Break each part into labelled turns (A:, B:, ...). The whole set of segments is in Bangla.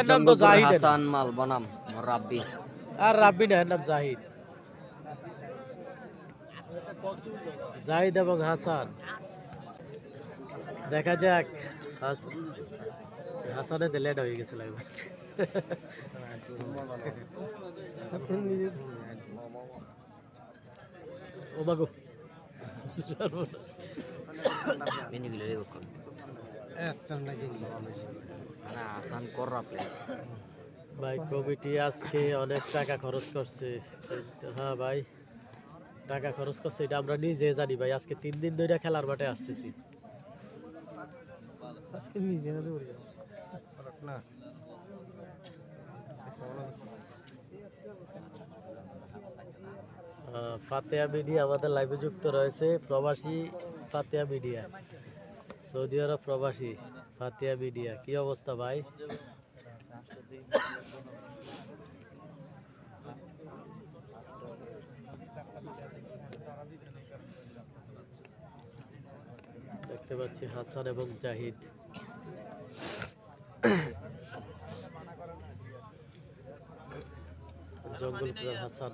A: নাম তো জাহিদ হাসান মাল বনাম রাব্বি আর রাব্বি না নাম জাহিদ জাহিদ এবং হাসান দেখা যাক হাসানের লেট হয়ে গেছে লাগবে ও বাগো ভাই কমিটি আজকে অনেক টাকা খরচ করছে। হ্যাঁ ভাই টাকা খরচ করছে এটা আমরা নিজে জানি ভাই। আজকে 3 দিন ধরে খেলার মাঠে আসতেছি। ফাতেহা মিডিয়া আমাদের লাইভে যুক্ত রয়েছে। প্রবাসী ফাতেহা মিডিয়া, সৌদি আরব প্রবাসী ফাতেহা মিডিয়া। কি অবস্থা ভাই? দেখতে পাচ্ছি হাসান এবং জাহিদ। জঙ্গলপুরের হাসান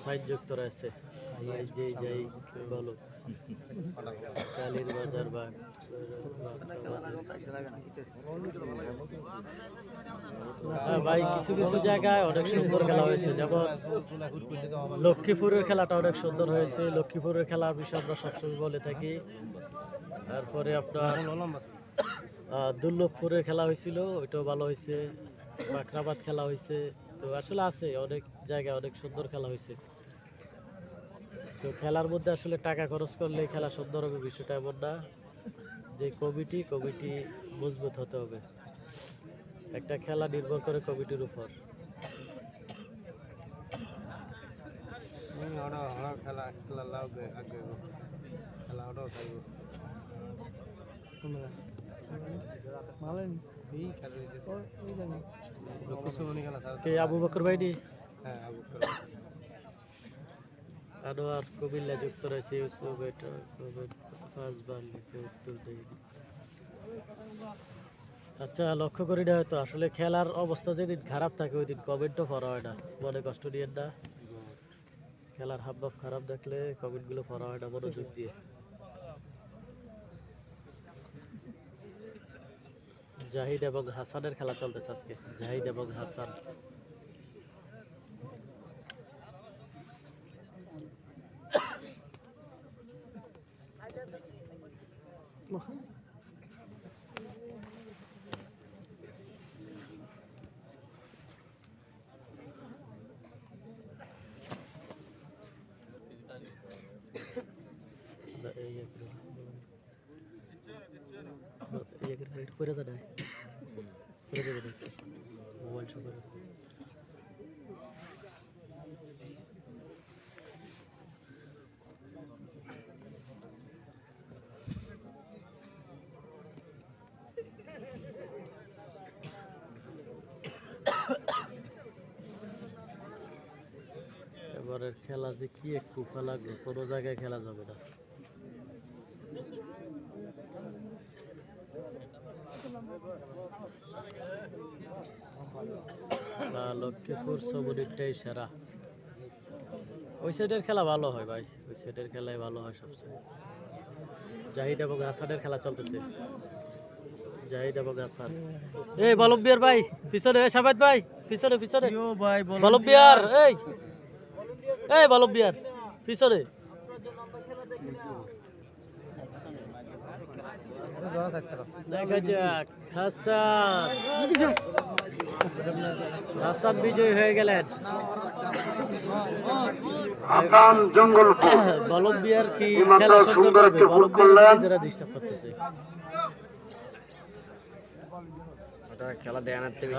A: সাইড যুক্ত রয়েছে। যাই বলো কালীর বাজার বা ভাই কিছু কিছু জায়গায় অনেক সুন্দর খেলা হয়েছে, যেমন লক্ষ্মীপুরের খেলাটা অনেক সুন্দর হয়েছে। লক্ষ্মীপুরের খেলার বিষয়ে আমরা সবসময় বলে থাকি। তারপরে আপনার দুর্লভপুরের খেলা হয়েছিল, ওইটাও ভালো হয়েছে। বাখরাবাদ খেলা হয়েছে। তো আসলে আছে অনেক জায়গায় অনেক সুন্দর খেলা হয়েছে। তো খেলার মধ্যে আসলে টাকা খরচ করলে খেলা সুন্দর হবে বিষয়টা এমন না। যে কমিটি মজবুত হতে হবে। একটা খেলা নির্ভর করে কমিটির উপর। আবু বকর ভাইনি আনোয়ার কুমিল্লা যুক্ত রয়েছে। আচ্ছা লক্ষ্য করি না হয়তো। আসলে খেলার অবস্থা যেদিন খারাপ থাকে ওই দিন কমেন্টও পড়া হয় না। মনে কষ্ট নিয়েন না। খেলার হাবভাব খারাপ দেখলে কমেন্টগুলো পড়া হয় না মনোযোগ দিয়ে। জাহিদ এবং হাসানের খেলা চলতেছে আজকে। জাহিদ এবং হাসান। এবারের খেলা যে কি এক কুফা লাগলো, কোনো জায়গায় খেলা যাবে না। লক্ষ্মীপুর সবুরিটাই সেরা। ওই সাইডের খেলা ভালো হয় ভাই, ওই সাইডের খেলাই ভালো হয় সবচেয়ে। জাহিদ এবং হাসানের খেলা চলতেছে। জাহিদ এবং হাসান। এই বলম্বিয়ার ভাই পিছনে, সাবাদ ভাই পিছনে বলম্বিয়ার, এই বলম্বিয়ার পিছনে। দেখা যাক হাসান বিজয়ী হয়ে গেলেন।
B: হাসান জঙ্গলপুর
A: বলম্বিয়ার কি খেলা সুন্দর করবে? বলম্বিয়ার নিজেরা ডিস্টার্ব করতেছে।
C: খেলা দেখানোর থেকে